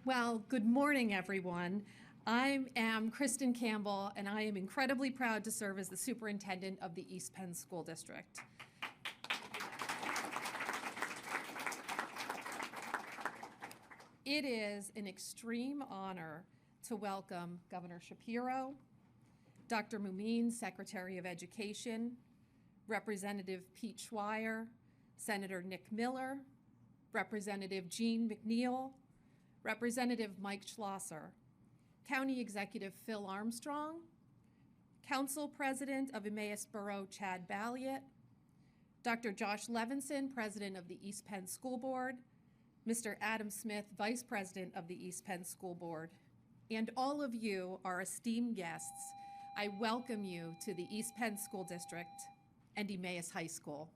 Well, good morning, everyone. I am Kristen Campbell, and I am incredibly proud to serve as the superintendent of the East Penn School District. It is an extreme honor to welcome Governor Shapiro, Dr. Mumin, Secretary of Education, Representative Pete Schweyer, Senator Nick Miller, Representative Jean McNeil, Representative Mike Schlosser, County Executive Phil Armstrong, Council President of Emmaus Borough Chad Balliet, Dr. Josh Levinson, President of the East Penn School Board, Mr. Adam Smith, Vice President of the East Penn School Board, and all of you, our esteemed guests. I welcome you to the East Penn School District and Emmaus High School.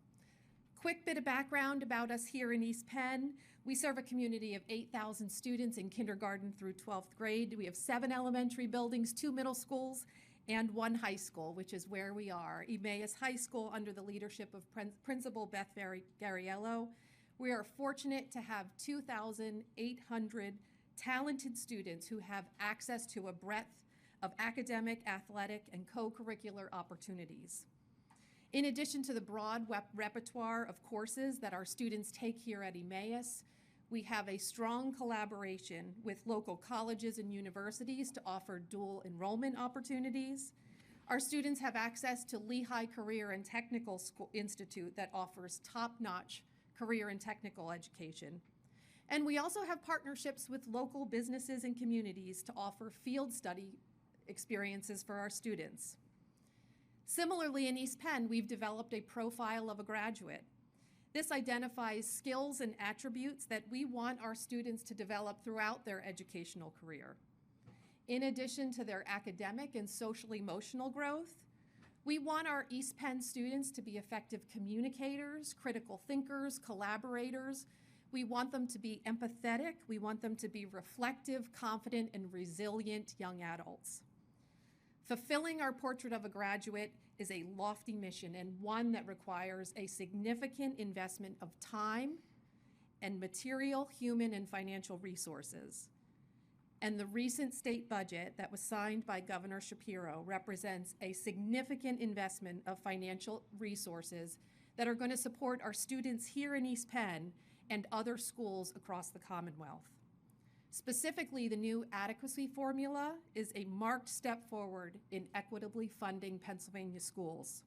Quick bit of background about us here in East Penn. We serve a community of 8,000 students in kindergarten through 12th grade. We have 7 elementary buildings, 2 middle schools, and 1 high school, which is where we are, Emmaus High School, under the leadership of Principal Beth Gariello. We are fortunate to have 2,800 talented students who have access to a breadth of academic, athletic, and co-curricular opportunities. In addition to the broad repertoire of courses that our students take here at Emmaus, we have a strong collaboration with local colleges and universities to offer dual enrollment opportunities. Our students have access to Lehigh Career and Technical Institute that offers top-notch career and technical education. And we also have partnerships with local businesses and communities to offer field study experiences for our students. Similarly, in East Penn, we've developed a profile of a graduate. This identifies skills and attributes that we want our students to develop throughout their educational career. In addition to their academic and social-emotional growth, we want our East Penn students to be effective communicators, critical thinkers, collaborators. We want them to be empathetic. We want them to be reflective, confident, and resilient young adults. Fulfilling our portrait of a graduate is a lofty mission and one that requires a significant investment of time and material, human, and financial resources. And the recent state budget that was signed by Governor Shapiro represents a significant investment of financial resources that are going to support our students here in East Penn and other schools across the Commonwealth. Specifically, the new adequacy formula is a marked step forward in equitably funding Pennsylvania schools.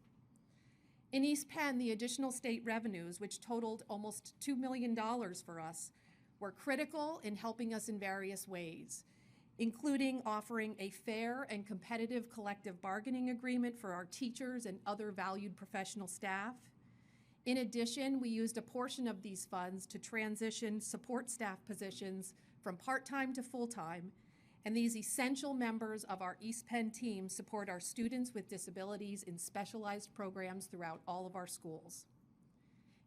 In East Penn, the additional state revenues, which totaled almost $2 million for us, were critical in helping us in various ways, including offering a fair and competitive collective bargaining agreement for our teachers and other valued professional staff. In addition, we used a portion of these funds to transition support staff positions from part-time to full-time, and these essential members of our East Penn team support our students with disabilities in specialized programs throughout all of our schools.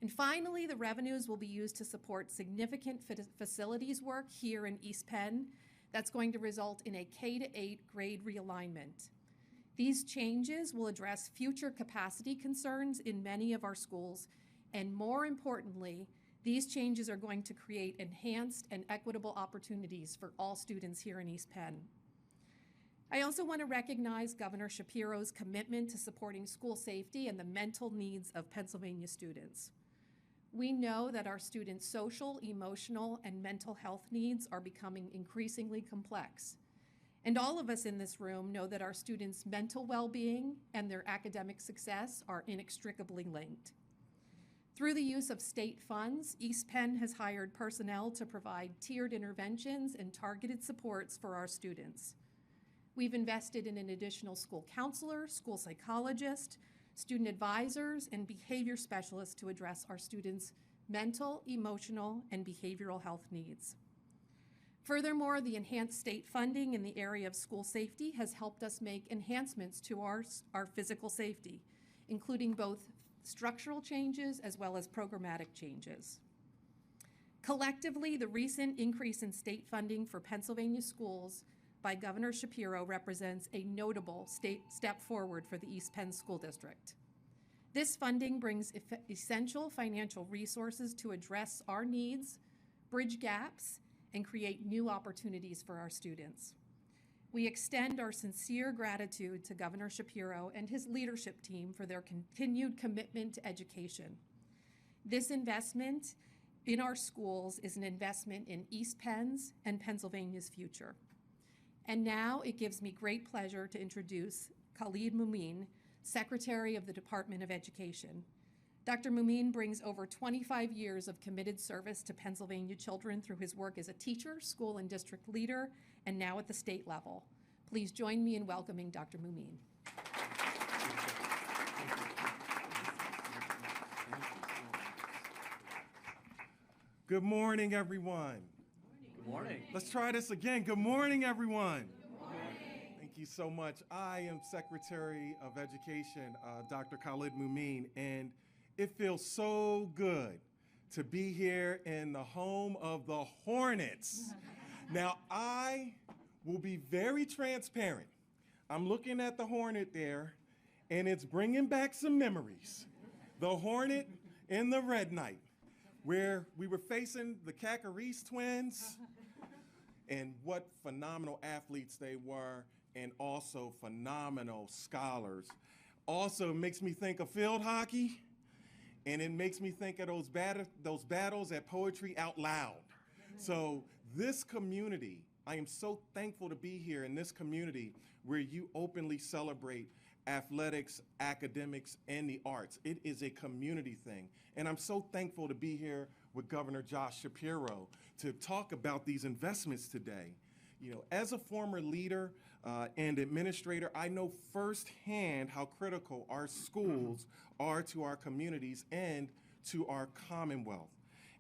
And finally, the revenues will be used to support significant facilities work here in East Penn that's going to result in a K-8 grade realignment. These changes will address future capacity concerns in many of our schools, and more importantly, these changes are going to create enhanced and equitable opportunities for all students here in East Penn. I also want to recognize Governor Shapiro's commitment to supporting school safety and the mental needs of Pennsylvania students. We know that our students' social, emotional, and mental health needs are becoming increasingly complex. And all of us in this room know that our students' mental well-being and their academic success are inextricably linked. Through the use of state funds, East Penn has hired personnel to provide tiered interventions and targeted supports for our students. We've invested in an additional school counselor, school psychologist, student advisors, and behavior specialists to address our students' mental, emotional, and behavioral health needs. Furthermore, the enhanced state funding in the area of school safety has helped us make enhancements to our physical safety, including both structural changes as well as programmatic changes. Collectively, the recent increase in state funding for Pennsylvania schools by Governor Shapiro represents a notable step forward for the East Penn School District. This funding brings essential financial resources to address our needs, bridge gaps, and create new opportunities for our students. We extend our sincere gratitude to Governor Shapiro and his leadership team for their continued commitment to education. This investment in our schools is an investment in East Penn's and Pennsylvania's future. And now it gives me great pleasure to introduce Khalid Mumin, Secretary of the Department of Education. Dr. Mumin brings over 25 years of committed service to Pennsylvania children through his work as a teacher, school and district leader, and now at the state level. Please join me in welcoming Dr. Mumin. Good morning, everyone. Good morning. Let's try this again. Good morning, everyone. Good morning. Thank you so much. I am Secretary of Education, Dr. Khalid Mumin, and it feels so good to be here in the home of the Hornets. Now, I will be very transparent. I'm looking at the Hornet there, and it's bringing back some memories. The Hornet in the Red Knight, where we were facing the Cacareese twins, and what phenomenal athletes they were, and also phenomenal scholars. Also makes me think of field hockey, and it makes me think of those battles at Poetry Out Loud. So this community, I am so thankful to be here in this community where you openly celebrate athletics, academics, and the arts. It is a community thing. And I'm so thankful to be here with Governor Josh Shapiro to talk about these investments today. You know, as a former leader and administrator, I know firsthand how critical our schools are to our communities and to our commonwealth.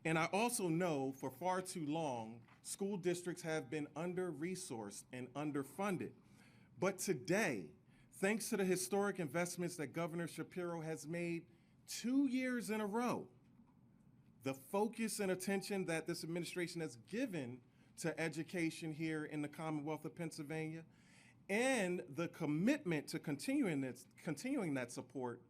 And I also know for far too long, school districts have been under-resourced and underfunded. But today, thanks to the historic investments that Governor Shapiro has made 2 years in a row, the focus and attention that this administration has given to education here in the Commonwealth of Pennsylvania, and the commitment to continuing that support,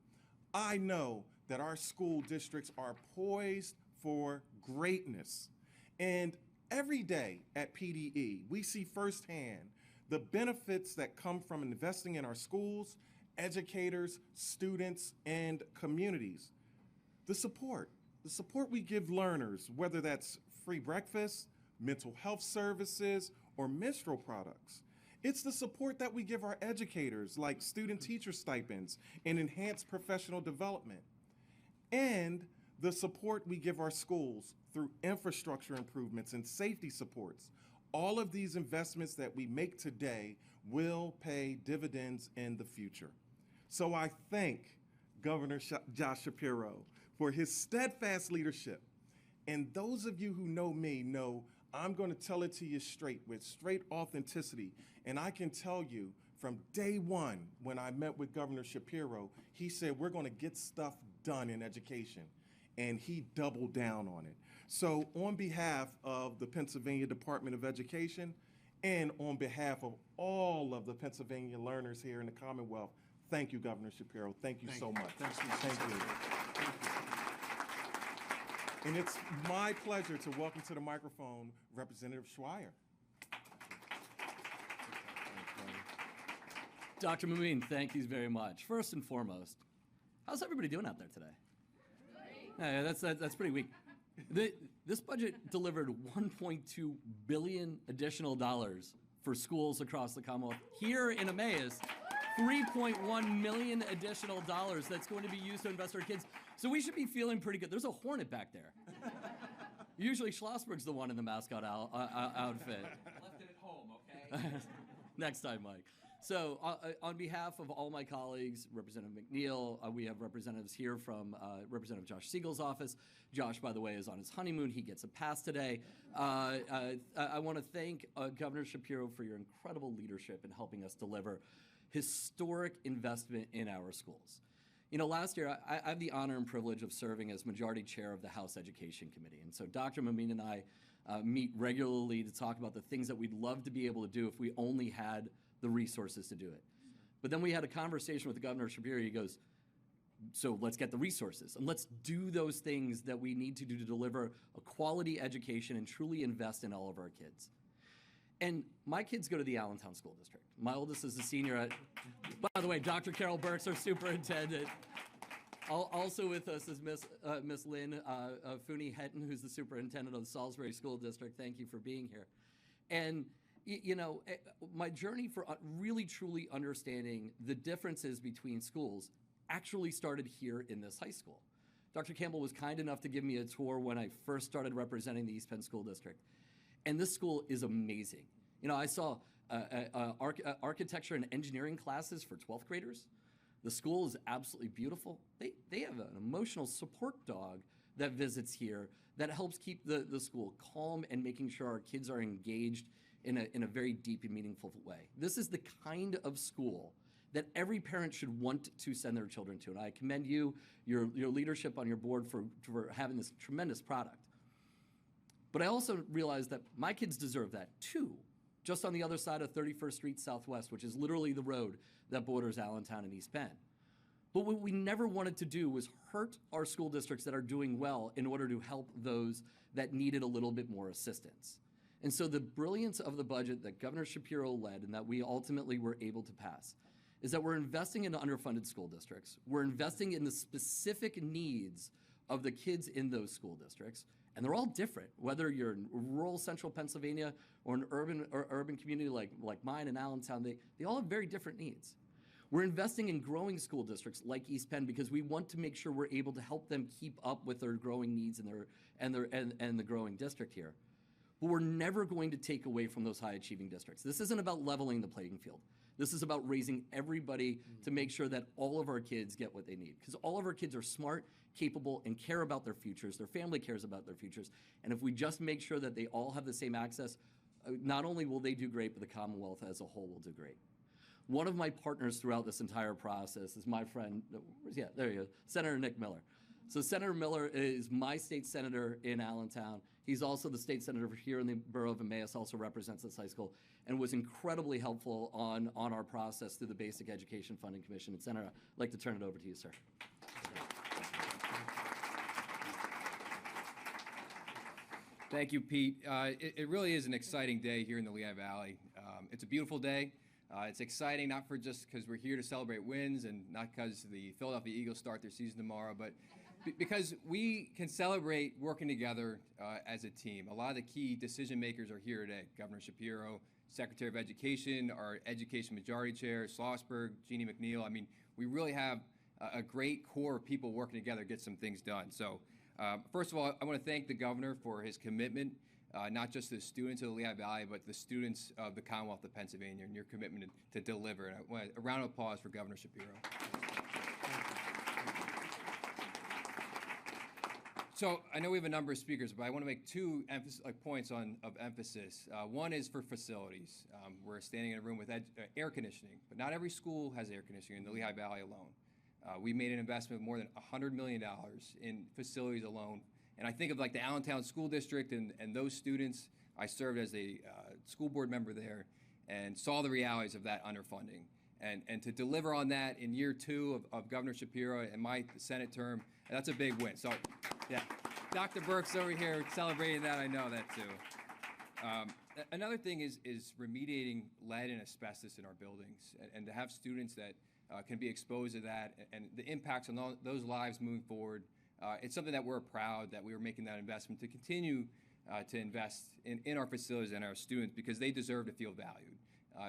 I know that our school districts are poised for greatness. And every day at PDE, we see firsthand the benefits that come from investing in our schools, educators, students, and communities. The support we give learners, whether that's free breakfast, mental health services, or menstrual products. It's the support that we give our educators, like student teacher stipends and enhanced professional development. And the support we give our schools through infrastructure improvements and safety supports. All of these investments that we make today will pay dividends in the future. So I thank Governor Josh Shapiro for his steadfast leadership. And those of you who know me know I'm going to tell it to you straight, with straight authenticity. And I can tell you from day one when I met with Governor Shapiro, he said, we're going to get stuff done in education. And he doubled down on it. So on behalf of the Pennsylvania Department of Education and on behalf of all of the Pennsylvania learners here in the Commonwealth, thank you, Governor Shapiro. Thank you so much. Thank you. And it's my pleasure to welcome to the microphone Representative Schweyer. Dr. Mumin, thank you very much. First and foremost, how's everybody doing out there today? Yeah, that's pretty weak. This budget delivered $1.2 billion additional dollars for schools across the Commonwealth. Here in Emmaus, $3.1 million additional dollars that's going to be used to invest in our kids. So we should be feeling pretty good. There's a Hornet back there. Usually Schlossberg's the one in the mascot outfit. Left it at home, okay? Next time, Mike. So on behalf of all my colleagues, Representative McNeil, we have representatives here from Representative Josh Siegel's office. Josh, by the way, is on his honeymoon. He gets a pass today. I want to thank Governor Shapiro for your incredible leadership in helping us deliver historic investment in our schools. You know, last year, I have the honor and privilege of serving as majority chair of the House Education Committee. And so Dr. Mumin and I meet regularly to talk about the things that we'd love to be able to do if we only had the resources to do it. But then we had a conversation with Governor Shapiro. He goes, So let's get the resources and let's do those things that we need to do to deliver a quality education and truly invest in all of our kids. And my kids go to the Allentown School District. My oldest is a senior at, by the way, Dr. Carol Burks, our superintendent. Also with us is Miss Lynn Fooney-Hetton, who's the superintendent of the Salisbury School District. Thank you for being here. And you know, my journey for really truly understanding the differences between schools actually started here in this high school. Dr. Campbell was kind enough to give me a tour when I first started representing the East Penn School District. And this school is amazing. You know, I saw architecture and engineering classes for 12th graders. The school is absolutely beautiful. They have an emotional support dog that visits here that helps keep the school calm and making sure our kids are engaged in a very deep and meaningful way. This is the kind of school that every parent should want to send their children to. And I commend you, your leadership on your board for having this tremendous product. But I also realized that my kids deserve that too, just on the other side of 31st Street Southwest, which is literally the road that borders Allentown and East Penn. But what we never wanted to do was hurt our school districts that are doing well in order to help those that needed a little bit more assistance. And so the brilliance of the budget that Governor Shapiro led and that we ultimately were able to pass is that we're investing in underfunded school districts. We're investing in the specific needs of the kids in those school districts. And they're all different, whether you're in rural central Pennsylvania or an urban community like mine in Allentown, they all have very different needs. We're investing in growing school districts like East Penn because we want to make sure we're able to help them keep up with their growing needs and the growing district here. But we're never going to take away from those high achieving districts. This isn't about leveling the playing field. This is about raising everybody to make sure that all of our kids get what they need. Because all of our kids are smart, capable, and care about their futures. Their family cares about their futures. And if we just make sure that they all have the same access, not only will they do great, but the Commonwealth as a whole will do great. One of my partners throughout this entire process is my friend, yeah, there you go, Senator Nick Miller. So Senator Miller is my state senator in Allentown. He's also the state senator here in the borough of Emmaus, also represents this high school, and was incredibly helpful on our process through the Basic Education Funding Commission. And Senator, I'd like to turn it over to you, sir. Thank you, Pete. It really is an exciting day here in the Lehigh Valley. It's a beautiful day. It's exciting not for just because we're here to celebrate wins and not because the Philadelphia Eagles start their season tomorrow, but because we can celebrate working together as a team. A lot of the key decision makers are here today. Governor Shapiro, Secretary of Education, our Education Majority Chair, Schlossberg, Jeannie McNeil. I mean, we really have a great core of people working together to get some things done. So first of all, I want to thank the governor for his commitment, not just to the students of the Lehigh Valley, but the students of the Commonwealth of Pennsylvania and your commitment to deliver. And I want a round of applause for Governor Shapiro. So I know we have a number of speakers, but I want to make two points of emphasis. One is for facilities. We're standing in a room with air conditioning, but not every school has air conditioning in the Lehigh Valley alone. We made an investment of more than $100 million in facilities alone. And I think of like the Allentown School District and those students. I served as a school board member there and saw the realities of that underfunding. And to deliver on that in year two of Governor Shapiro and my Senate term, that's a big win. So, yeah, Dr. Burks over here celebrating that, I know that too. Another thing is remediating lead and asbestos in our buildings and to have students that can be exposed to that and the impacts on those lives moving forward. It's something that we're proud that we were making that investment to continue to invest in our facilities and our students because they deserve to feel valued.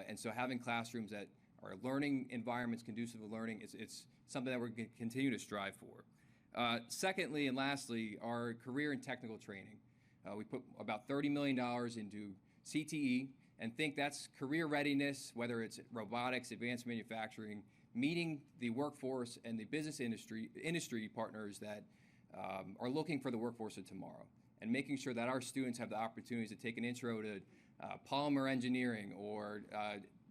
And so having classrooms that are learning environments conducive to learning, it's something that we're going to continue to strive for. Secondly and lastly, our career and technical training. We put about $30 million into CTE and think that's career readiness, whether it's robotics, advanced manufacturing, meeting the workforce and the business industry partners that are looking for the workforce of tomorrow, and making sure that our students have the opportunities to take an intro to polymer engineering or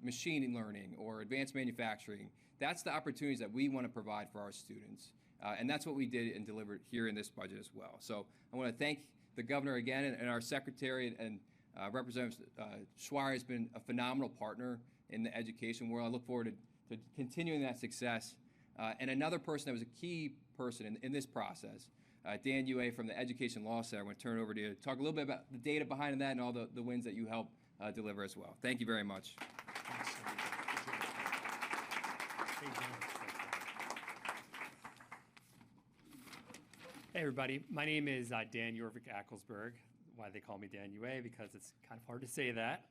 machine learning or advanced manufacturing. That's the opportunities that we want to provide for our students. And that's what we did and delivered here in this budget as well. So I want to thank the governor again and our secretary and Representative Schweyer has been a phenomenal partner in the education world. I look forward to continuing that success And another person that was a key person in this process, Dan Yue from the Education Law Center. I'm going to turn it over to you to talk a little bit about the data behind that and all the wins that you help deliver as well. Thank you very much. Hey everybody, my name is Dan Jorvik Acklesberg. Why they call me Dan Yue, because it's kind of hard to say that.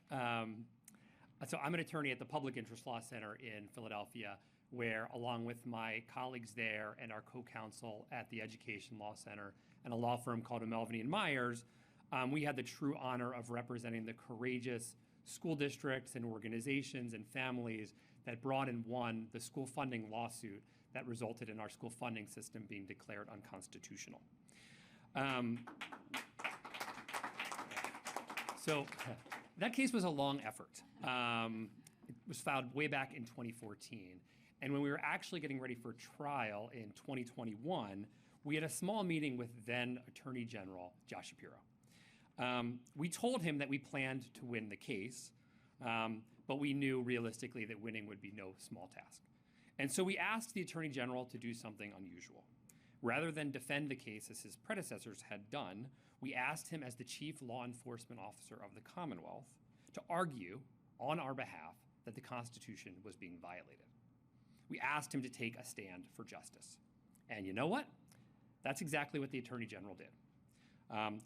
So I'm an attorney at the Public Interest Law Center in Philadelphia, where along with my colleagues there and our co-counsel at the Education Law Center and a law firm called Melvin & Myers, we had the true honor of representing the courageous school districts and organizations and families that brought and won the school funding lawsuit that resulted in our school funding system being declared unconstitutional. So that case was a long effort. It was filed way back in 2014. And when we were actually getting ready for trial in 2021, we had a small meeting with then Attorney General Josh Shapiro. We told him that we planned to win the case, but we knew realistically that winning would be no small task. And so we asked the Attorney General to do something unusual. Rather than defend the case as his predecessors had done, we asked him as the Chief Law Enforcement Officer of the Commonwealth to argue on our behalf that the Constitution was being violated. We asked him to take a stand for justice. And you know what? That's exactly what the Attorney General did.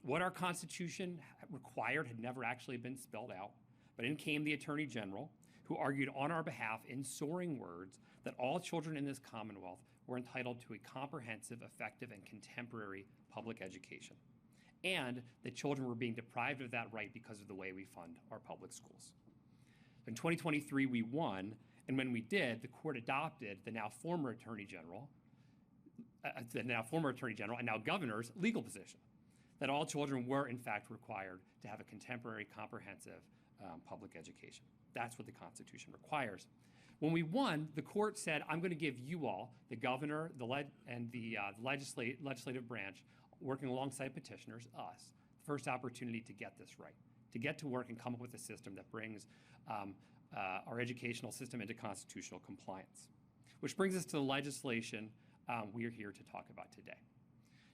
What our Constitution required had never actually been spelled out, but in came the Attorney General, who argued on our behalf in soaring words that all children in this Commonwealth were entitled to a comprehensive, effective, and contemporary public education, and that children were being deprived of that right because of the way we fund our public schools. In 2023, we won, and when we did, the court adopted the now former Attorney General, and now Governor's legal position, that all children were in fact required to have a contemporary, comprehensive public education. That's what the Constitution requires. When we won, the court said, I'm going to give you all, the governor, the legislative branch, working alongside petitioners, us, the first opportunity to get this right, to get to work and come up with a system that brings our educational system into constitutional compliance. Which brings us to the legislation we are here to talk about today.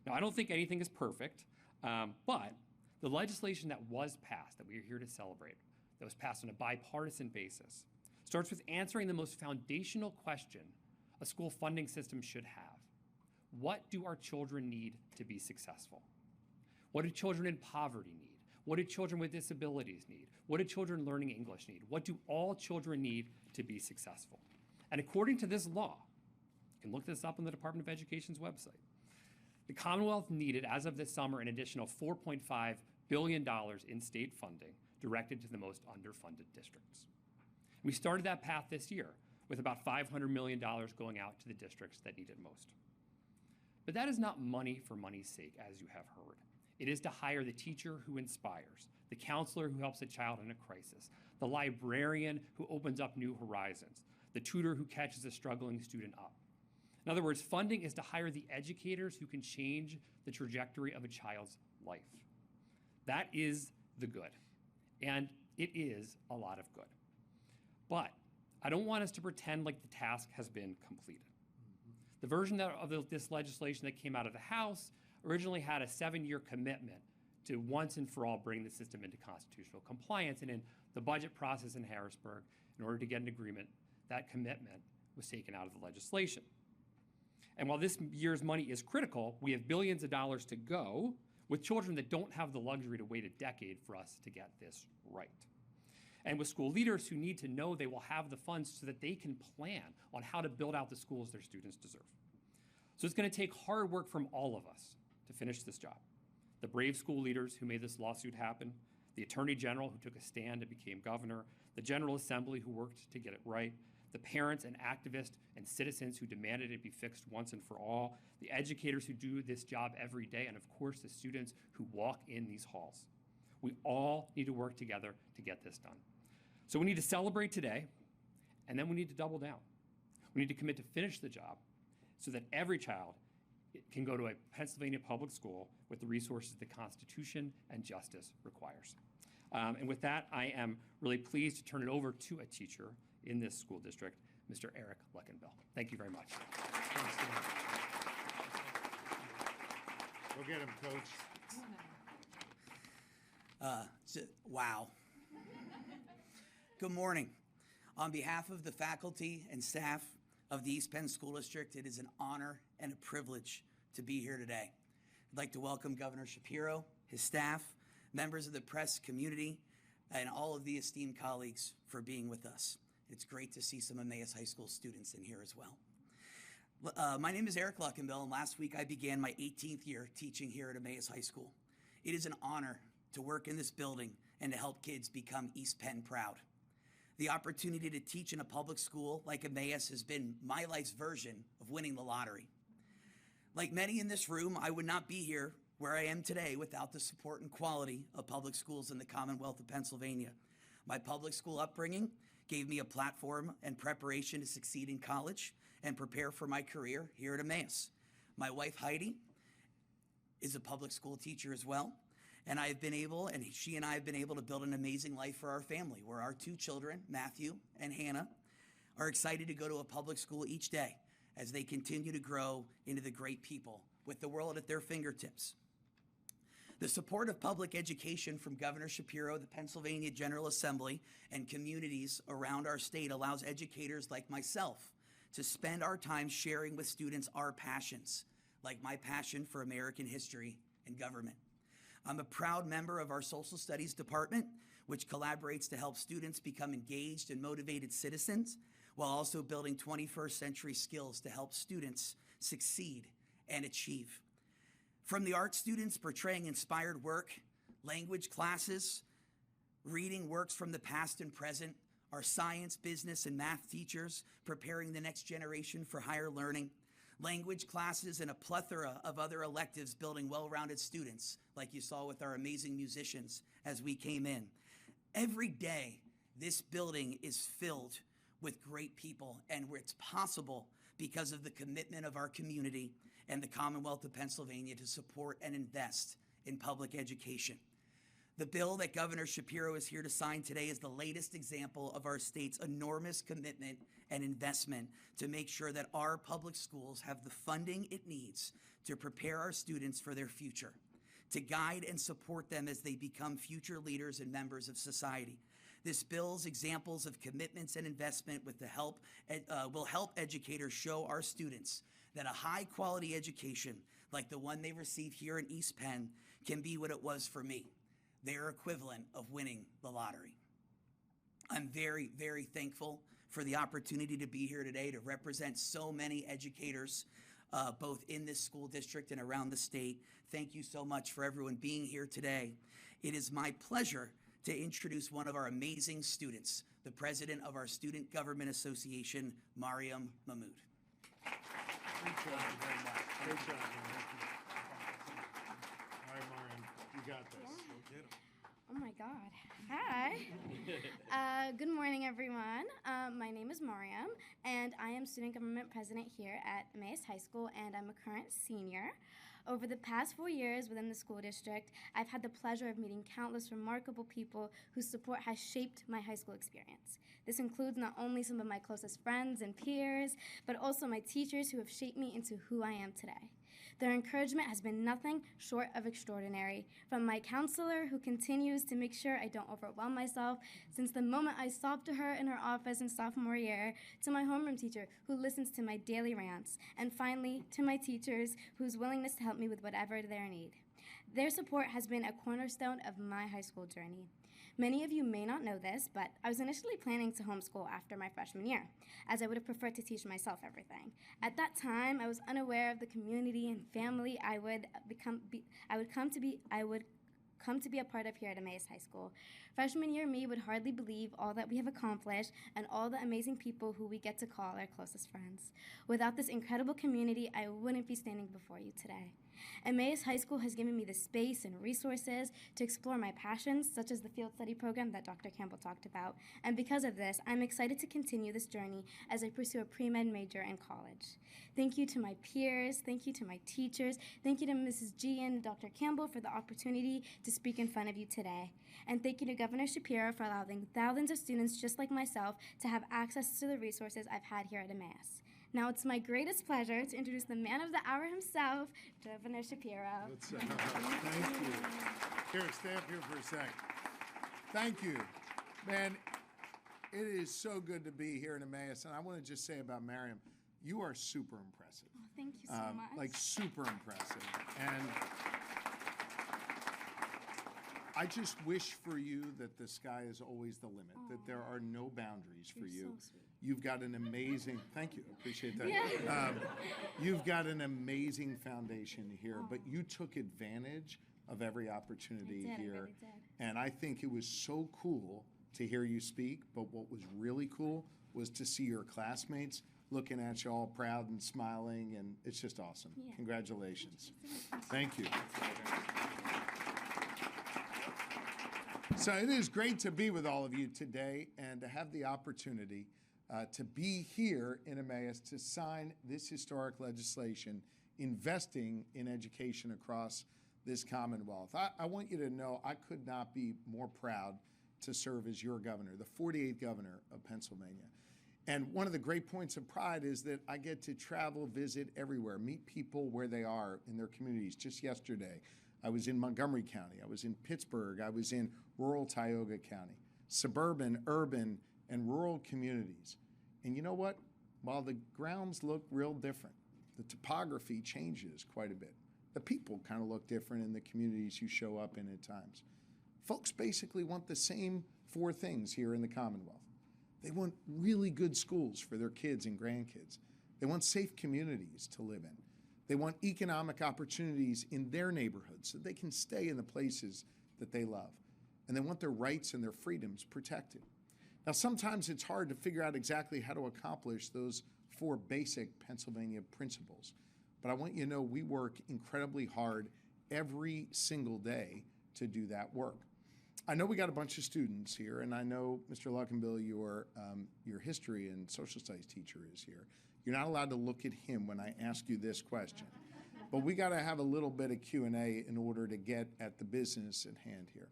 Now, I don't think anything is perfect, but the legislation that was passed, that we are here to celebrate, that was passed on a bipartisan basis, starts with answering the most foundational question a school funding system should have. What do our children need to be successful? What do children in poverty need? What do children with disabilities need? What do children learning English need? What do all children need to be successful? And according to this law, you can look this up on the Department of Education's website, the Commonwealth needed, as of this summer, an additional $4.5 billion in state funding directed to the most underfunded districts. We started that path this year with about $500 million going out to the districts that need it most. But that is not money for money's sake, as you have heard. It is to hire the teacher who inspires, the counselor who helps a child in a crisis, the librarian who opens up new horizons, the tutor who catches a struggling student up. In other words, funding is to hire the educators who can change the trajectory of a child's life. That is the good, and it is a lot of good. But I don't want us to pretend like the task has been completed. The version of this legislation that came out of the House originally had a 7-year commitment to once and for all bring the system into constitutional compliance, and in the budget process in Harrisburg, in order to get an agreement, that commitment was taken out of the legislation. And while this year's money is critical, we have billions of dollars to go with children that don't have the luxury to wait a decade for us to get this right. And with school leaders who need to know they will have the funds so that they can plan on how to build out the schools their students deserve. So it's going to take hard work from all of us to finish this job. The brave school leaders who made this lawsuit happen, the Attorney General who took a stand and became governor, the General Assembly who worked to get it right, the parents and activists and citizens who demanded it be fixed once and for all, the educators who do this job every day, and of course the students who walk in these halls. We all need to work together to get this done. So we need to celebrate today, and then we need to double down. We need to commit to finish the job so that every child can go to a Pennsylvania public school with the resources the Constitution and justice requires. And with that, I am really pleased to turn it over to a teacher in this school district, Mr. Eric Luckenbill. Thank you very much. Go get him, Coach. Wow. Good morning. On behalf of the faculty and staff of the East Penn School District, it is an honor and a privilege to be here today. I'd like to welcome Governor Shapiro, his staff, members of the press community, and all of the esteemed colleagues for being with us. It's great to see some Emmaus High School students in here as well. My name is Eric Luckenbill, and last week I began my 18th year teaching here at Emmaus High School. It is an honor to work in this building and to help kids become East Penn proud. The opportunity to teach in a public school like Emmaus has been my life's version of winning the lottery. Like many in this room, I would not be here where I am today without the support and quality of public schools in the Commonwealth of Pennsylvania. My public school upbringing gave me a platform and preparation to succeed in college and prepare for my career here at Emmaus. My wife, Heidi, is a public school teacher as well, and she and I have been able to build an amazing life for our family, where our two children, Matthew and Hannah, are excited to go to a public school each day as they continue to grow into the great people with the world at their fingertips. The support of public education from Governor Shapiro, the Pennsylvania General Assembly, and communities around our state allows educators like myself to spend our time sharing with students our passions, like my passion for American history and government. I'm a proud member of our Social Studies Department, which collaborates to help students become engaged and motivated citizens, while also building 21st century skills to help students succeed and achieve. From the art students portraying inspired work, language classes, reading works from the past and present, our science, business, and math teachers preparing the next generation for higher learning, language classes, and a plethora of other electives building well-rounded students, like you saw with our amazing musicians as we came in. Every day, this building is filled with great people, and it's possible because of the commitment of our community and the Commonwealth of Pennsylvania to support and invest in public education. The bill that Governor Shapiro is here to sign today is the latest example of our state's enormous commitment and investment to make sure that our public schools have the funding it needs to prepare our students for their future, to guide and support them as they become future leaders and members of society. This bill's examples of commitments and investment will help educators show our students that a high-quality education like the one they receive here in East Penn can be what it was for me, their equivalent of winning the lottery. I'm very, very thankful for the opportunity to be here today to represent so many educators, both in this school district and around the state. Thank you so much for everyone being here today. It is my pleasure to introduce one of our amazing students, the president of our Student Government Association, Mariam Mahmoud. Great job, very much. Great job, man. All right, Mariam, you got this. Go get him. Oh my God. Hi. Good morning, everyone. My name is Mariam, and I am Student Government President here at Emmaus High School, and I'm a current senior. Over the past 4 years within the school district, I've had the pleasure of meeting countless remarkable people whose support has shaped my high school experience. This includes not only some of my closest friends and peers, but also my teachers who have shaped me into who I am today. Their encouragement has been nothing short of extraordinary. From my counselor, who continues to make sure I don't overwhelm myself since the moment I sobbed to her in her office in sophomore year, to my homeroom teacher, who listens to my daily rants, and finally, to my teachers, whose willingness to help me with whatever their need. Their support has been a cornerstone of my high school journey. Many of you may not know this, but I was initially planning to homeschool after my freshman year, as I would have preferred to teach myself everything. At that time, I was unaware of the community and family I would come to be a part of here at Emmaus High School. Freshman year me would hardly believe all that we have accomplished and all the amazing people who we get to call our closest friends. Without this incredible community, I wouldn't be standing before you today. Emmaus High School has given me the space and resources to explore my passions, such as the field study program that Dr. Campbell talked about. And because of this, I'm excited to continue this journey as I pursue a pre-med major in college. Thank you to my peers, thank you to my teachers, thank you to Mrs. G and Dr. Campbell for the opportunity to speak in front of you today. And thank you to Governor Shapiro for allowing thousands of students just like myself to have access to the resources I've had here at Emmaus. Now it's my greatest pleasure to introduce the man of the hour himself, Governor Shapiro. Thank you. Here, stay up here for a second. Thank you. Man, it is so good to be here in Emmaus, and I want to just say about Mariam, you are super impressive. Oh, thank you so much. Like super impressive. And I just wish for you that the sky is always the limit, that there are no boundaries for You're you. so sweet. You've got an amazing, thank you, appreciate that. Yeah. You've got an amazing foundation here, but you took advantage of every opportunity I here. really did. And I think it was so cool to hear you speak, but what was really cool was to see your classmates looking at you all proud and smiling, and it's just awesome. Yeah. Congratulations. Thank you. So it is great to be with all of you today and to have the opportunity to be here in Emmaus to sign this historic legislation investing in education across this Commonwealth. I want you to know I could not be more proud to serve as your governor, the 48th governor of Pennsylvania. And one of the great points of pride is that I get to travel, visit everywhere, meet people where they are in their communities. Just yesterday, I was in Montgomery County, I was in Pittsburgh, I was in rural Tioga County, suburban, urban, and rural communities. And you know what? While the grounds look real different, the topography changes quite a bit. The people kind of look different in the communities you show up in at times. Folks basically want the same four things here in the Commonwealth. They want really good schools for their kids and grandkids. They want safe communities to live in. They want economic opportunities in their neighborhoods so they can stay in the places that they love. And they want their rights and their freedoms protected. Now, sometimes it's hard to figure out exactly how to accomplish those four basic Pennsylvania principles. But I want you to know we work incredibly hard every single day to do that work. I know we got a bunch of students here, and I know, Mr. Luckenbill, your history and social studies teacher is here. You're not allowed to look at him when I ask you this question. But we got to have a little bit of Q&A in order to get at the business at hand here.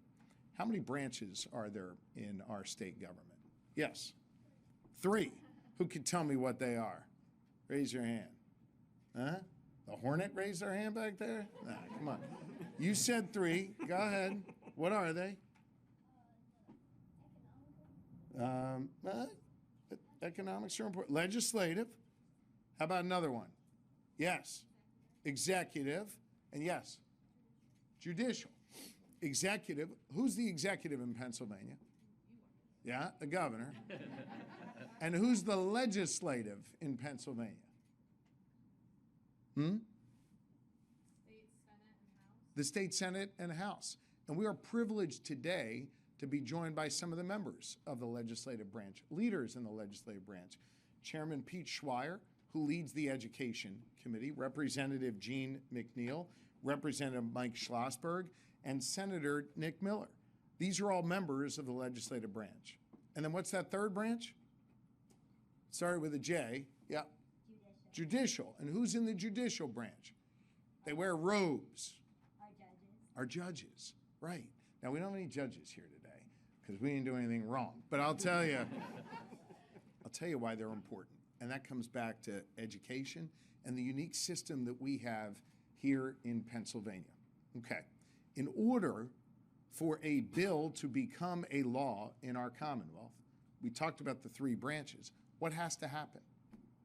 How many branches are there in our state government? Yes. 3. Who could tell me what they are? Raise your hand. Huh? The Hornet raised their hand back there? Nah, come on. You said 3. Go ahead. What are they? Economics are important. Legislative. How about another one? Yes. Executive. And yes. Judicial. Executive. Who's the executive in Pennsylvania? Yeah, the governor. And who's the legislative in Pennsylvania? The state Senate and House. And we are privileged today to be joined by some of the members of the legislative branch, leaders in the legislative branch. Chairman Pete Schweyer, who leads the Education Committee, Representative Jean McNeil, Representative Mike Schlossberg, and Senator Nick Miller. These are all members of the legislative branch. And then what's that third branch? Started with a J. Yeah. Judicial. And who's in the judicial branch? They wear robes. Our judges. Right. Now, we don't have any judges here today because we didn't do anything wrong. But I'll tell you why they're important. And that comes back to education and the unique system that we have here in Pennsylvania. Okay. In order for a bill to become a law in our Commonwealth, we talked about the 3 branches. What has to happen?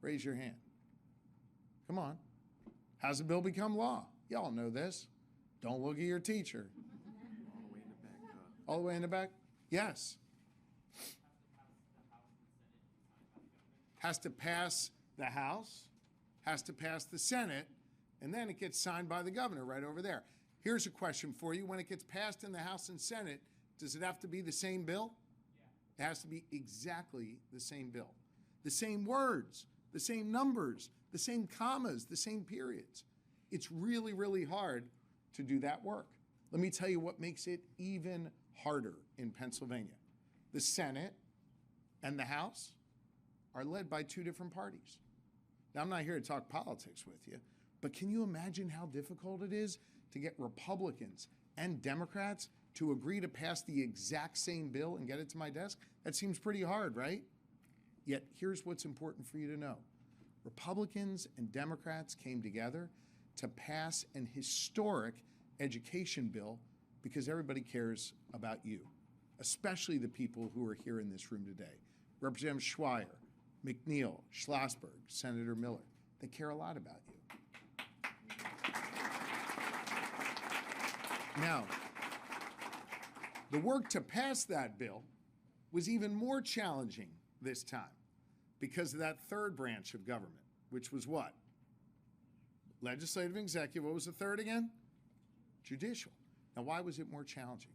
Raise your hand. Come on. How's a bill become law? Y'all know this. Don't look at your teacher. All the way in the back? Yes. Has to pass the House, has to pass the Senate, and then it gets signed by the governor right over there. Here's a question for you. When it gets passed in the House and Senate, does it have to be the same bill? Yeah. It has to be exactly the same bill. The same words, the same numbers, the same commas, the same periods. It's really, really hard to do that work. Let me tell you what makes it even harder in Pennsylvania. The Senate and the House are led by two different parties. Now, I'm not here to talk politics with you, but can you imagine how difficult it is to get Republicans and Democrats to agree to pass the exact same bill and get it to my desk? That seems pretty hard, right? Yet, here's what's important for you to know. Republicans and Democrats came together to pass an historic education bill because everybody cares about you, especially the people who are here in this room today. Representative Schweyer, McNeil, Schlossberg, Senator Miller, they care a lot about you. Now, the work to pass that bill was even more challenging this time because of that third branch of government, which was what? Legislative and executive. What was the third again? Judicial. Now, why was it more challenging?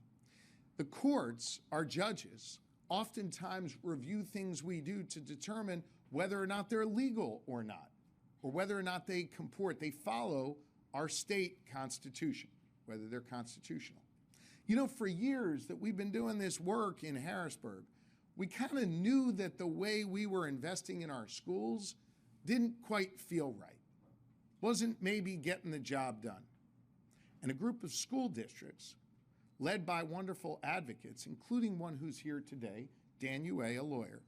The courts, our judges, oftentimes review things we do to determine whether or not they're legal or not, or whether or not they comport, they follow our state constitution, whether they're constitutional. You know, for years that we've been doing this work in Harrisburg, we kind of knew that the way we were investing in our schools didn't quite feel right, wasn't maybe getting the job done. And a group of school districts, led by wonderful advocates, including one who's here today, Dan Yue, a lawyer,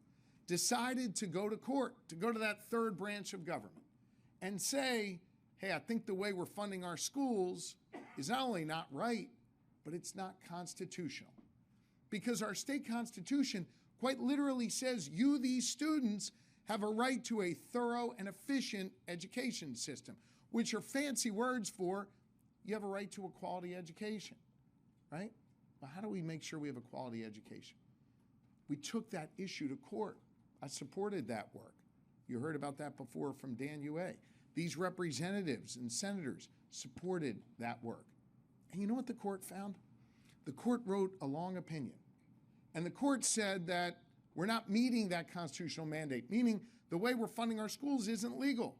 decided to go to court, to go to that third branch of government and say, hey, I think the way we're funding our schools is not only not right, but it's not constitutional. Because our state constitution quite literally says you, these students, have a right to a thorough and efficient education system, which are fancy words for you have a right to a quality education, right? Well, how do we make sure we have a quality education? We took that issue to court. I supported that work. You heard about that before from Dan Yue. These representatives and senators supported that work. And you know what the court found? The court wrote a long opinion. And the court said that we're not meeting that constitutional mandate, meaning the way we're funding our schools isn't legal.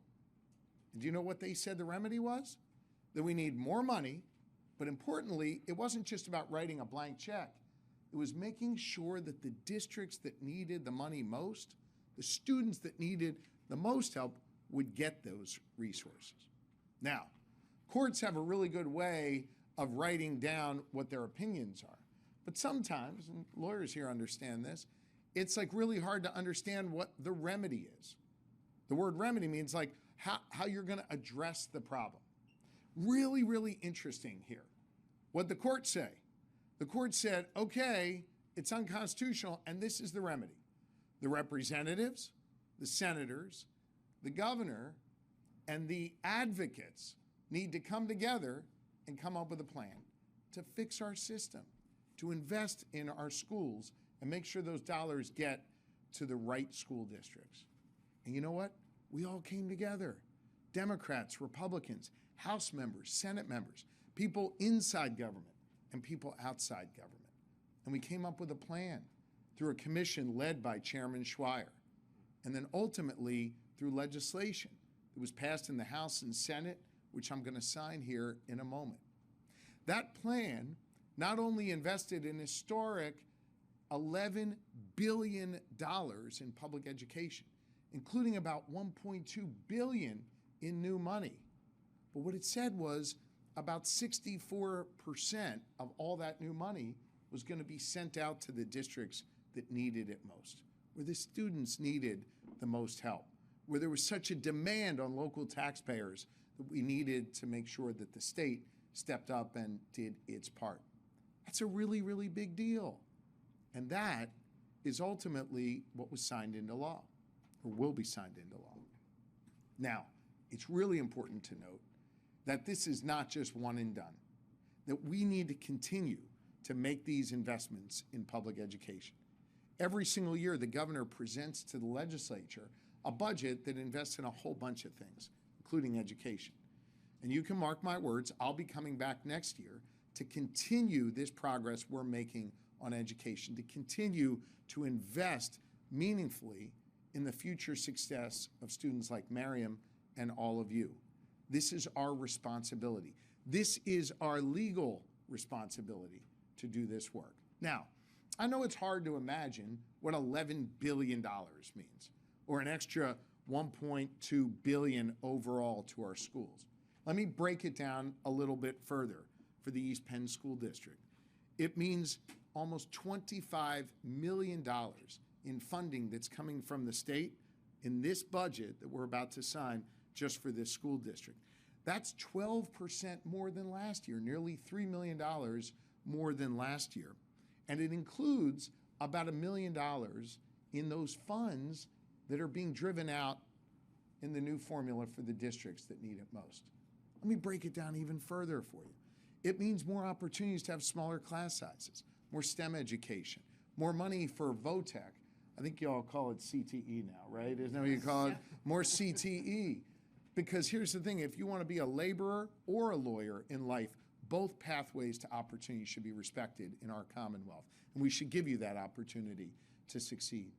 And do you know what they said the remedy was? That we need more money, but importantly, it wasn't just about writing a blank check. It was making sure that the districts that needed the money most, the students that needed the most help, would get those resources. Now, courts have a really good way of writing down what their opinions are. But sometimes, and lawyers here understand this, it's like really hard to understand what the remedy is. The word remedy means like how you're going to address the problem. Really, really interesting here. What'd the court say? The court said, okay, it's unconstitutional, and this is the remedy. The representatives, the senators, the governor, and the advocates need to come together and come up with a plan to fix our system, to invest in our schools and make sure those dollars get to the right school districts. And you know what? We all came together. Democrats, Republicans, House members, Senate members, people inside government and people outside government. And we came up with a plan through a commission led by Chairman Schweyer, and then ultimately through legislation that was passed in the House and Senate, which I'm going to sign here in a moment. That plan not only invested an historic $11 billion in public education, including about $1.2 billion in new money. But what it said was about 64% of all that new money was going to be sent out to the districts that needed it most, where the students needed the most help, where there was such a demand on local taxpayers that we needed to make sure that the state stepped up and did its part. That's a really, really big deal. And that is ultimately what was signed into law, or will be signed into law. Now, it's really important to note that this is not just one and done, that we need to continue to make these investments in public education. Every single year, the governor presents to the legislature a budget that invests in a whole bunch of things, including education. And you can mark my words, I'll be coming back next year to continue this progress we're making on education, to continue to invest meaningfully in the future success of students like Mariam and all of you. This is our responsibility. This is our legal responsibility to do this work. Now, I know it's hard to imagine what $11 billion means, or an extra $1.2 billion overall to our schools. Let me break it down a little bit further for the East Penn School District. It means almost $25 million in funding that's coming from the state in this budget that we're about to sign just for this school district. That's 12% more than last year, nearly $3 million more than last year. And it includes about $1 million in those funds that are being driven out in the new formula for the districts that need it most. Let me break it down even further for you. It means more opportunities to have smaller class sizes, more STEM education, more money for VOTEC. I think you all call it CTE now, right? Isn't that what you call it? More CTE. Because here's the thing, if you want to be a laborer or a lawyer in life, both pathways to opportunity should be respected in our Commonwealth. And we should give you that opportunity to succeed.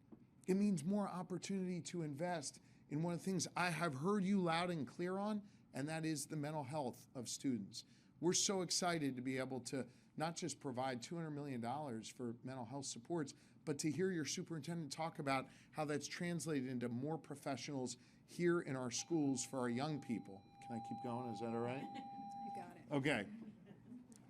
It means more opportunity to invest in one of the things I have heard you loud and clear on, and that is the mental health of students. We're so excited to be able to not just provide $200 million for mental health supports, but to hear your superintendent talk about how that's translated into more professionals here in our schools for our young people. Can I keep going? Is that all right? You got it. Okay.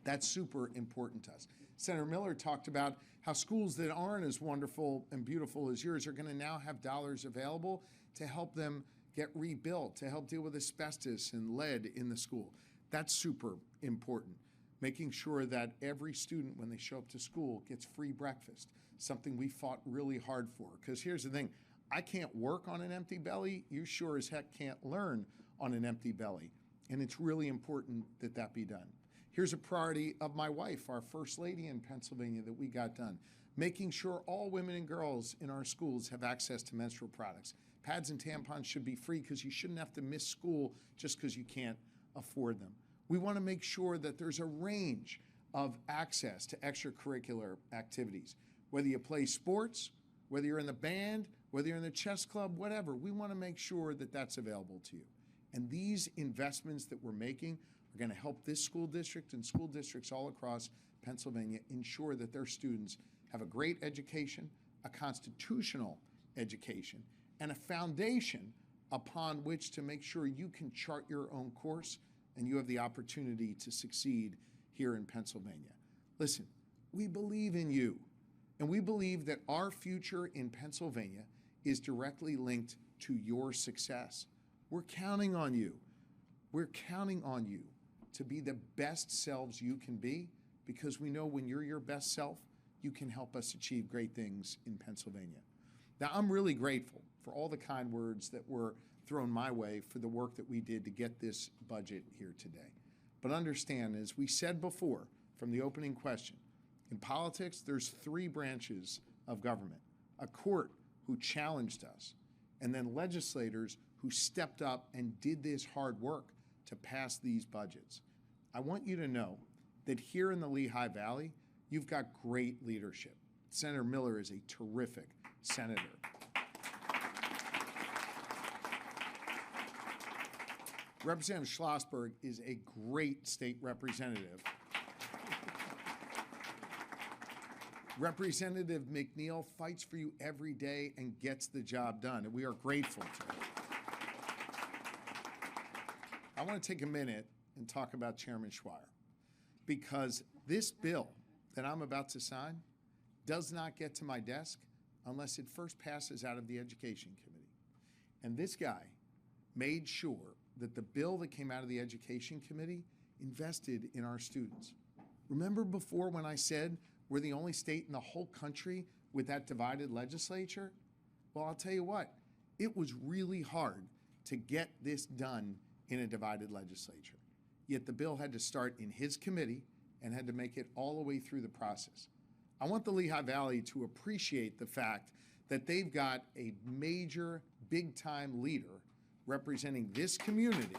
That's super important to us. Senator Miller talked about how schools that aren't as wonderful and beautiful as yours are going to now have dollars available to help them get rebuilt, to help deal with asbestos and lead in the school. That's super important. Making sure that every student, when they show up to school, gets free breakfast, something we fought really hard for. Because here's the thing, I can't work on an empty belly. You sure as heck can't learn on an empty belly. And it's really important that that be done. Here's a priority of my wife, our First Lady in Pennsylvania, that we got done. Making sure all women and girls in our schools have access to menstrual products. Pads and tampons should be free because you shouldn't have to miss school just because you can't afford them. We want to make sure that there's a range of access to extracurricular activities. Whether you play sports, whether you're in the band, whether you're in the chess club, whatever, we want to make sure that that's available to you. And these investments that we're making are going to help this school district and school districts all across Pennsylvania ensure that their students have a great education, a constitutional education, and a foundation upon which to make sure you can chart your own course and you have the opportunity to succeed here in Pennsylvania. Listen, we believe in you, and we believe that our future in Pennsylvania is directly linked to your success. We're counting on you. We're counting on you to be the best selves you can be, because we know when you're your best self, you can help us achieve great things in Pennsylvania. Now, I'm really grateful for all the kind words that were thrown my way for the work that we did to get this budget here today. But understand, as we said before from the opening question, in politics, there's three branches of government: a court who challenged us, and then legislators who stepped up and did this hard work to pass these budgets. I want you to know that here in the Lehigh Valley, you've got great leadership. Senator Miller is a terrific senator. Representative Schlossberg is a great state representative. Representative McNeil fights for you every day and gets the job done, and we are grateful to her. I want to take a minute and talk about Chairman Schweyer, because this bill that I'm about to sign does not get to my desk unless it first passes out of the Education Committee. And this guy made sure that the bill that came out of the Education Committee invested in our students. Remember before when I said we're the only state in the whole country with that divided legislature? Well, I'll tell you what, it was really hard to get this done in a divided legislature. Yet the bill had to start in his committee and had to make it all the way through the process. I want the Lehigh Valley to appreciate the fact that they've got a major, big-time leader representing this community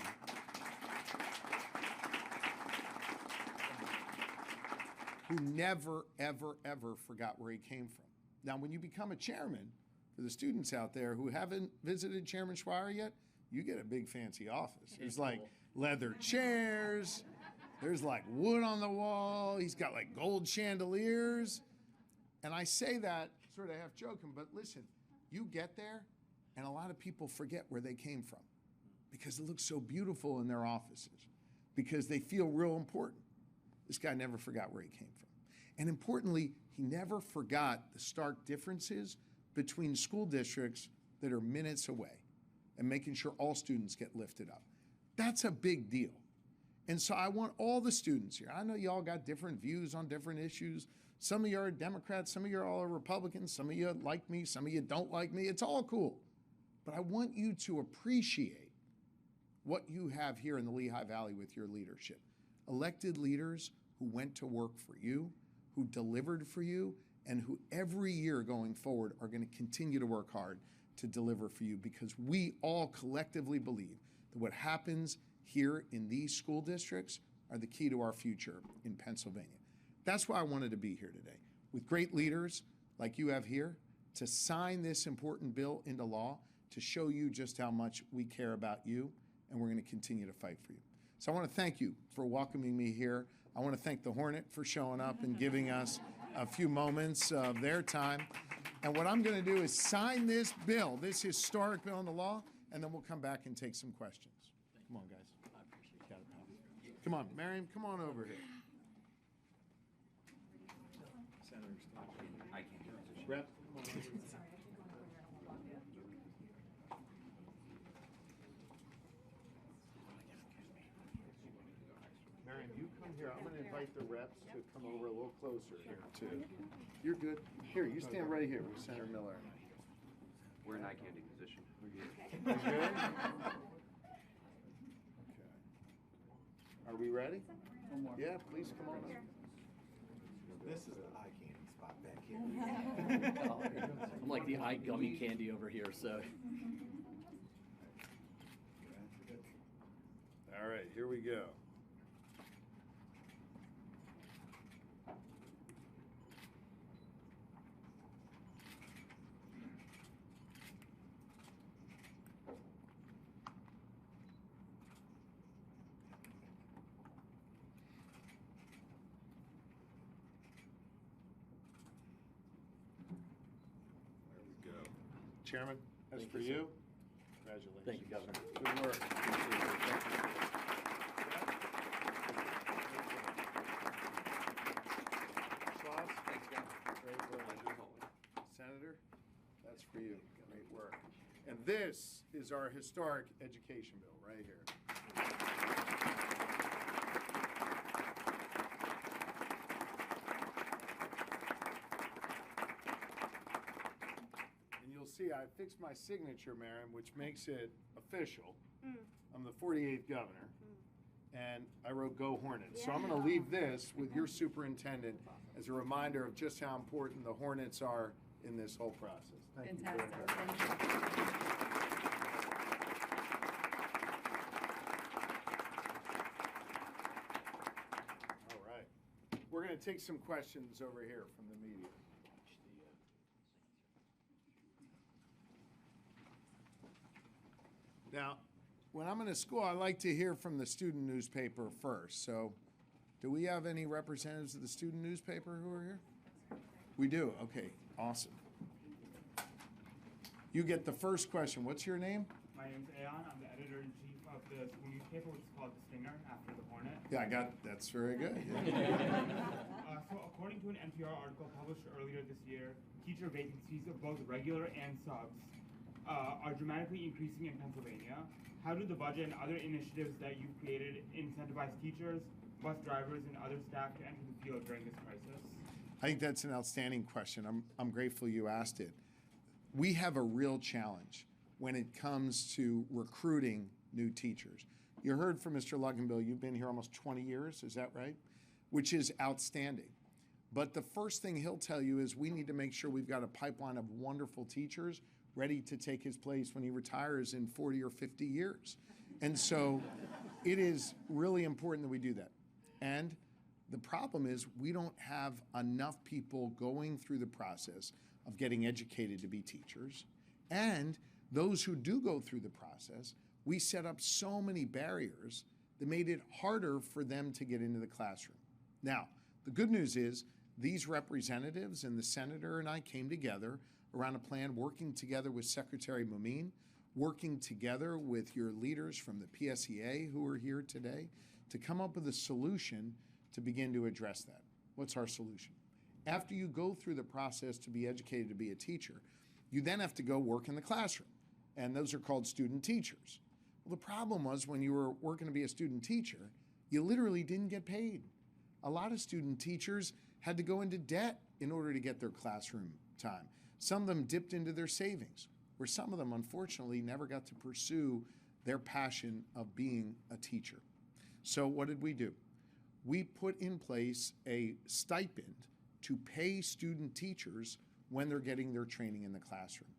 who never, ever, ever forgot where he came from. Now, when you become a chairman, for the students out there who haven't visited Chairman Schweyer yet, you get a big fancy office. It's like leather chairs. There's like wood on the wall. He's got like gold chandeliers. And I say that sort of half joking, but listen, you get there and a lot of people forget where they came from because it looks so beautiful in their offices, because they feel real important. This guy never forgot where he came from. And importantly, he never forgot the stark differences between school districts that are minutes away and making sure all students get lifted up. That's a big deal. And so I want all the students here. I know you all got different views on different issues. Some of you are Democrats, some of you are all Republicans, some of you like me, some of you don't like me. It's all cool. But I want you to appreciate what you have here in the Lehigh Valley with your leadership. Elected leaders who went to work for you, who delivered for you, and who every year going forward are going to continue to work hard to deliver for you, because we all collectively believe that what happens here in these school districts are the key to our future in Pennsylvania. That's why I wanted to be here today, with great leaders like you have here, to sign this important bill into law, to show you just how much we care about you, and we're going to continue to fight for you. So I want to thank you for welcoming me here. I want to thank the Hornet for showing up and giving us a few moments of their time. And what I'm going to do is sign this bill, this historic bill into law, and then we'll come back and take some questions. Come on, guys. I appreciate it. Got it, pal. Come on, Mariam, come on over here. I can't do it. Rep, come on over. Mariam, you come here. I'm going to invite the reps to come over a little closer here, too. You're good. Here, you stand right here with Senator Miller. We're in eye candy position. You good? Okay. Are we ready? Yeah, please come on up. This is the eye candy spot back here. I'm like the eye gummy candy over here, so. All right, here we go. Chairman, that's for you. Congratulations. Thank you, Governor. Good work. Schloss? Thanks, guys. Great work. Senator, that's for you. Great work. And this is our historic education bill right here. See, I fixed my signature, Mariam, which makes it official. I'm the 48th governor, and I wrote "Go Hornets." So I'm going to leave this with your superintendent as a reminder of just how important the Hornets are in this whole process. Thank you very much. All right. We're going to take some questions over here from the media. Now, when I'm in a school, I like to hear from the student newspaper first. So, do we have any representatives of the student newspaper who are here? We do. Okay, awesome. You get the first question. What's your name? My name's Ayan. I'm the editor-in-chief of the school newspaper, which is called The Stinger, after the Hornet. Yeah, I got that's very good. So, according to an NPR article published earlier this year, teacher vacancies of both regular and subs are dramatically increasing in Pennsylvania. How do the budget and other initiatives that you've created incentivize teachers, bus drivers, and other staff to enter the field during this crisis? I think that's an outstanding question. I'm grateful you asked it. We have a real challenge when it comes to recruiting new teachers. You heard from Mr. Luckenbill, you've been here almost 20 years, is that right? Which is outstanding. But the first thing he'll tell you is we need to make sure we've got a pipeline of wonderful teachers ready to take his place when he retires in 40 or 50 years. And so it is really important that we do that. And the problem is we don't have enough people going through the process of getting educated to be teachers. And those who do go through the process, we set up so many barriers that made it harder for them to get into the classroom. Now, the good news is these representatives and the senator and I came together around a plan, working together with Secretary Mumin, working together with your leaders from the PSEA who are here today to come up with a solution to begin to address that. What's our solution? After you go through the process to be educated to be a teacher, you then have to go work in the classroom, and those are called student teachers. Well, the problem was when you were working to be a student teacher, you literally didn't get paid. A lot of student teachers had to go into debt in order to get their classroom time. Some of them dipped into their savings, where some of them, unfortunately, never got to pursue their passion of being a teacher. So what did we do? We put in place a stipend to pay student teachers when they're getting their training in the classroom.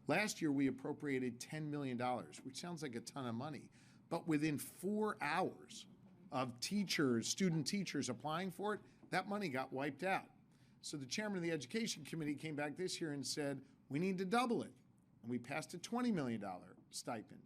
Last year, we appropriated $10 million, which sounds like a ton of money, but within 4 hours of student teachers applying for it, that money got wiped out. So the chairman of the Education Committee came back this year and said, we need to double it. And we passed a $20 million stipend.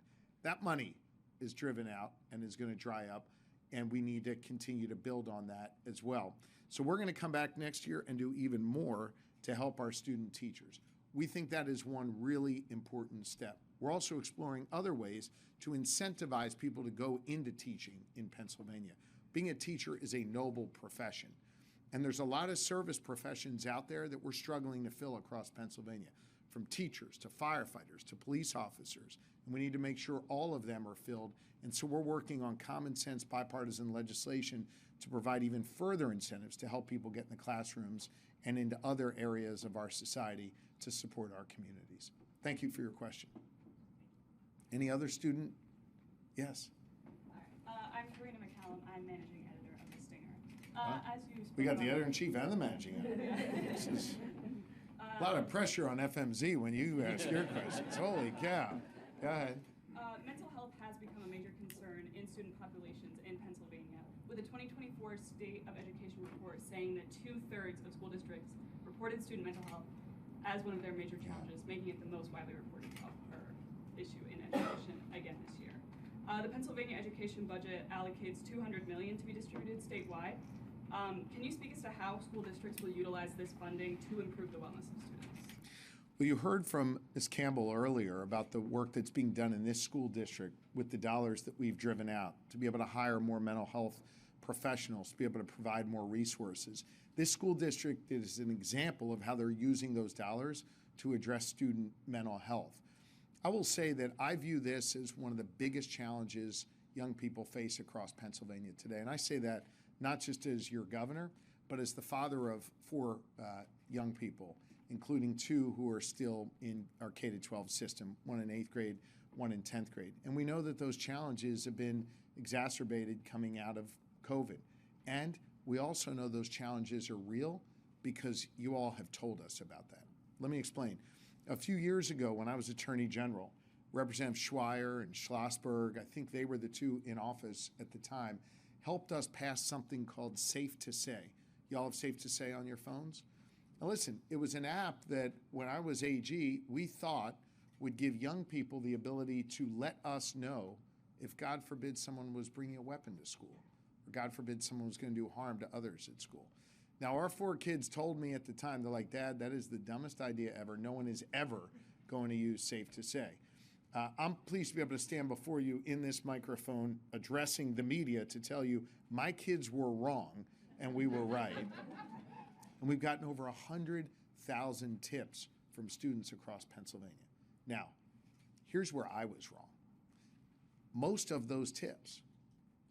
That money is driven out and is going to dry up, and we need to continue to build on that as well. So we're going to come back next year and do even more to help our student teachers. We think that is one really important step. We're also exploring other ways to incentivize people to go into teaching in Pennsylvania. Being a teacher is a noble profession, and there's a lot of service professions out there that we're struggling to fill across Pennsylvania, from teachers to firefighters to police officers, and we need to make sure all of them are filled. And so we're working on common sense bipartisan legislation to provide even further incentives to help people get in the classrooms and into other areas of our society to support our communities. Thank you for your question. Any other student? Yes. I'm Karina McCallum. I'm managing editor of The Stinger. As you We got spoke the about- editor-in-chief and the managing editor. This is a lot of pressure on FMZ when you ask your questions. Holy cow. Go ahead. Mental health has become a major concern in student populations in Pennsylvania, with a 2024 State of Education report saying that 2/3 of school districts reported student mental health as one of their major challenges, making it the most widely reported issue in education again this year. The Pennsylvania education budget allocates $200 million to be distributed statewide. Can you speak as to how school districts will utilize this funding to improve the wellness of students? Well, you heard from Ms. Campbell earlier about the work that's being done in this school district with the dollars that we've driven out to be able to hire more mental health professionals, to be able to provide more resources. This school district is an example of how they're using those dollars to address student mental health. I will say that I view this as one of the biggest challenges young people face across Pennsylvania today. And I say that not just as your governor, but as the father of 4 young people, including 2 who are still in our K-12 system, 1 in 8th grade, 1 in 10th grade. And we know that those challenges have been exacerbated coming out of COVID. And we also know those challenges are real because you all have told us about that. Let me explain. A few years ago, when I was Attorney General, Representative Schweyer and Schlossberg, I think they were the 2 in office at the time, helped us pass something called Safe to Say. Y'all have Safe to Say on your phones? Now listen, it was an app that when I was AG, we thought would give young people the ability to let us know if, God forbid, someone was bringing a weapon to school, or God forbid, someone was going to do harm to others at school. Now, our 4 kids told me at the time, they're like, Dad, that is the dumbest idea ever. No one is ever going to use Safe to Say. I'm pleased to be able to stand before you in this microphone addressing the media to tell you my kids were wrong and we were right. And we've gotten over 100,000 tips from students across Pennsylvania. Now, here's where I was wrong. Most of those tips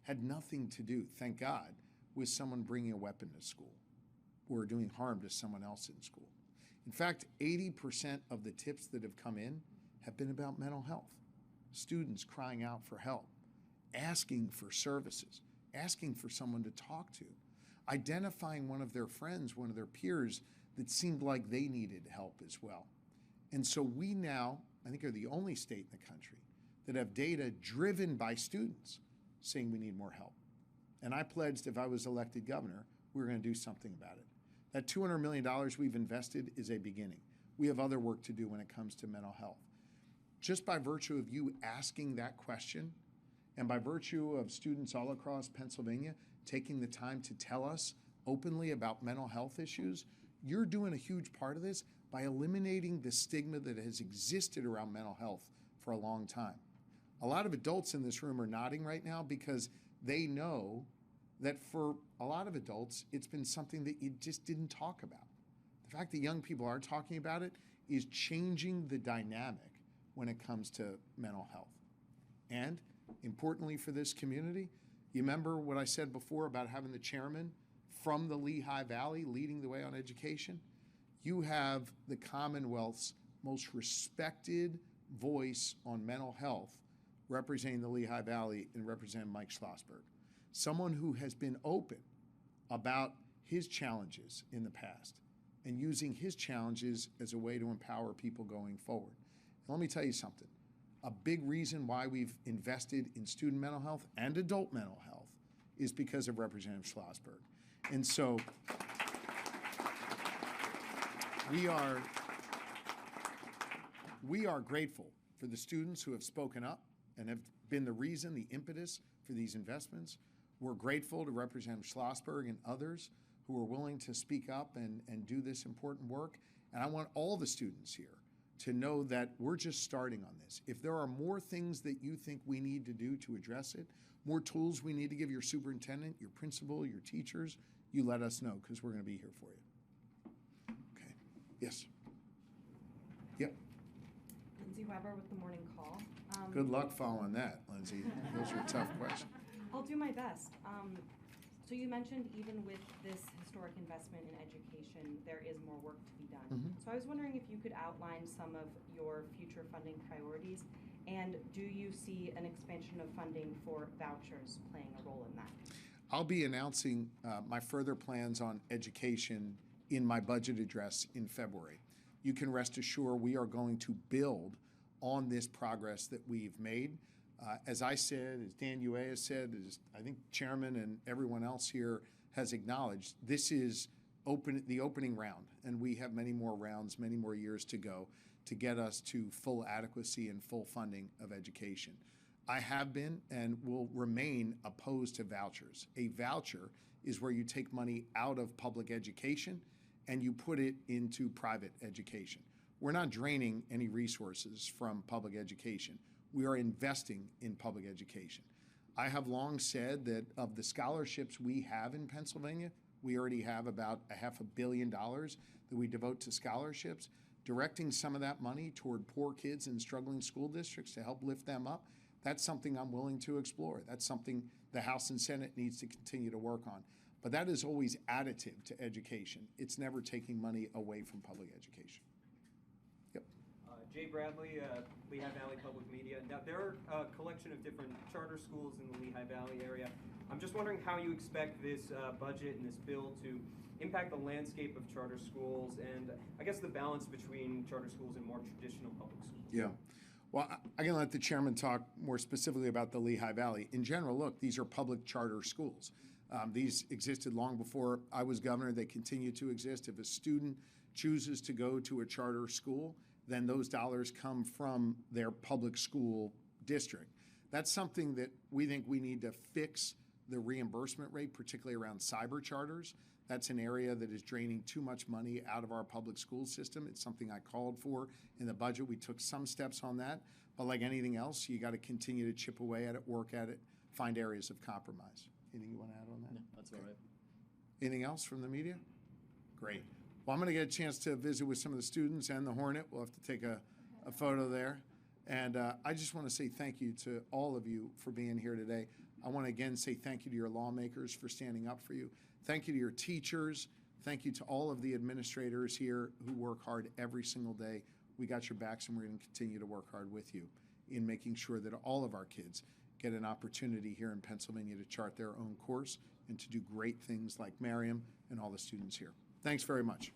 had nothing to do, thank God, with someone bringing a weapon to school or doing harm to someone else in school. In fact, 80% of the tips that have come in have been about mental health. Students crying out for help, asking for services, asking for someone to talk to, identifying one of their friends, one of their peers that seemed like they needed help as well. And so we now, I think, are the only state in the country that have data driven by students saying we need more help. And I pledged if I was elected governor, we were going to do something about it. That $200 million we've invested is a beginning. We have other work to do when it comes to mental health. Just by virtue of you asking that question And by virtue of students all across Pennsylvania taking the time to tell us openly about mental health issues, you're doing a huge part of this by eliminating the stigma that has existed around mental health for a long time. A lot of adults in this room are nodding right now because they know that for a lot of adults, it's been something that you just didn't talk about. The fact that young people are talking about it is changing the dynamic when it comes to mental health. And importantly for this community, you remember what I said before about having the chairman from the Lehigh Valley leading the way on education? You have the Commonwealth's most respected voice on mental health representing the Lehigh Valley and representing Mike Schlossberg. Someone who has been open about his challenges in the past and using his challenges as a way to empower people going forward. And let me tell you something. A big reason why we've invested in student mental health and adult mental health is because of Representative Schlossberg. And so we are grateful for the students who have spoken up and have been the reason, the impetus for these investments. We're grateful to Representative Schlossberg and others who are willing to speak up and do this important work. And I want all the students here to know that we're just starting on this. If there are more things that you think we need to do to address it, more tools we need to give your superintendent, your principal, your teachers, you let us know because we're going to be here for you. Okay. Yes. Yep. Lindsay Weber with the Morning Call. Good luck following that, Lindsay. Those are tough questions. I'll do my best. So you mentioned even with this historic investment in education, there is more work to be done. Mm-hmm. So I was wondering if you could outline some of your future funding priorities, and do you see an expansion of funding for vouchers playing a role in that? I'll be announcing my further plans on education in my budget address in February. You can rest assured we are going to build on this progress that we've made. As I said, as Dan Uea has said, as I think Chairman and everyone else here has acknowledged, this is the opening round, and we have many more rounds, many more years to go to get us to full adequacy and full funding of education. I have been and will remain opposed to vouchers. A voucher is where you take money out of public education and you put it into private education. We're not draining any resources from public education. We are investing in public education. I have long said that of the scholarships we have in Pennsylvania, we already have about $500 million that we devote to scholarships. Directing some of that money toward poor kids in struggling school districts to help lift them up, that's something I'm willing to explore. That's something the House and Senate needs to continue to work on. But that is always additive to education. It's never taking money away from public education. Yep. Jay Bradley, Lehigh Valley Public Media. Now, there are a collection of different charter schools in the Lehigh Valley area. I'm just wondering how you expect this budget and this bill to impact the landscape of charter schools and I guess the balance between charter schools and more traditional public schools. Yeah. Well, I'm going to let the chairman talk more specifically about the Lehigh Valley. In general, look, these are public charter schools. These existed long before I was governor. They continue to exist. If a student chooses to go to a charter school, then those dollars come from their public school district. That's something that we think we need to fix the reimbursement rate, particularly around cyber charters. That's an area that is draining too much money out of our public school system. It's something I called for in the budget. We took some steps on that, but like anything else, you got to continue to chip away at it, work at it, find areas of compromise. Anything you want to add on that? No, that's all right. Anything else from the media? Great. Well, I'm going to get a chance to visit with some of the students and the Hornet. We'll have to take a photo there. And I just want to say thank you to all of you for being here today. I want to again say thank you to your lawmakers for standing up for you. Thank you to your teachers. Thank you to all of the administrators here who work hard every single day. We got your backs, and we're going to continue to work hard with you in making sure that all of our kids get an opportunity here in Pennsylvania to chart their own course and to do great things like Mariam and all the students here. Thanks very much.